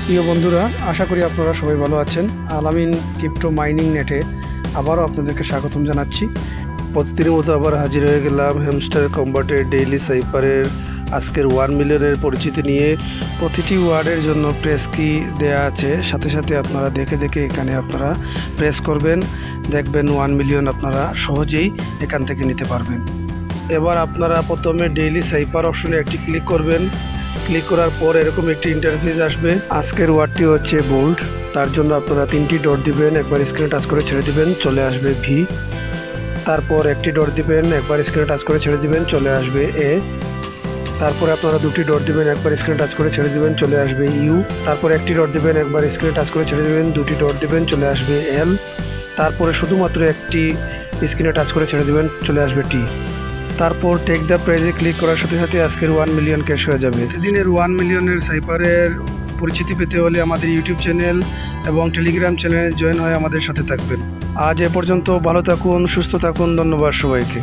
প্রিয় বন্ধুরা, আশা করি আপনারা সবাই ভালো আছেন। আলামিন ক্রিপ্টো মাইনিং নেটে আবারও আপনাদেরকে স্বাগতম জানাচ্ছি। প্রতিদিনের মতো আবার হাজির হয়ে গেলাম হ্যামস্টার কম্বাটের ডেইলি সাইফারের আজকের 1 মিলিয়নের পরিচিতি নিয়ে। প্রতিটি ওয়ার্ডের জন্য প্রেস কি দেয়া আছে, সাথে সাথে আপনারা দেখে দেখে এখানে আপনারা প্রেস করবেন, দেখবেন 1 মিলিয়ন আপনারা সহজেই এখান থেকে নিতে পারবেন। এবার আপনারা প্রথমে ডেইলি সাইফার অপশনে একটি ক্লিক করবেন। ক্লিক করার পর এরকম একটি ইন্টারফেস আসবে। আজকের ওয়ার্ডটি হচ্ছে বোল্ড, তার জন্য আপনারা 3টি ডট দিবেন, একবার স্ক্রিনে টাচ করে ছেড়ে দিবেন, চলে আসবে ভি। তারপর একটি ডট দিবেন, একবার স্ক্রিনে টাচ করে ছেড়ে দিবেন, চলে আসবে এ। তারপরে আপনারা 2টি ডট দিবেন, একবার স্ক্রিনে টাচ করে ছেড়ে দিবেন, চলে আসবে ইউ। তারপর একটি ডট দিবেন, একবার স্ক্রিনে টাচ করে ছেড়ে দিবেন, 2টি ডট দিবেন, চলে আসবে এল। তারপরে শুধুমাত্র একটি স্ক্রিনে টাচ করে ছেড়ে দিবেন, চলে আসবে টি। তারপর টেক দ্য প্রাইজে ক্লিক করার সাথে সাথে আজকের 1 মিলিয়ন ক্যাশ হয়ে যাবে। প্রতিদিনের 1 মিলিয়নের সাইফারের পরিচিতি পেতে হলে আমাদের ইউটিউব চ্যানেল এবং টেলিগ্রাম চ্যানেলে জয়েন হয়ে আমাদের সাথে থাকবেন। আজ এ পর্যন্ত, ভালো থাকুন, সুস্থ থাকুন, ধন্যবাদ সবাইকে।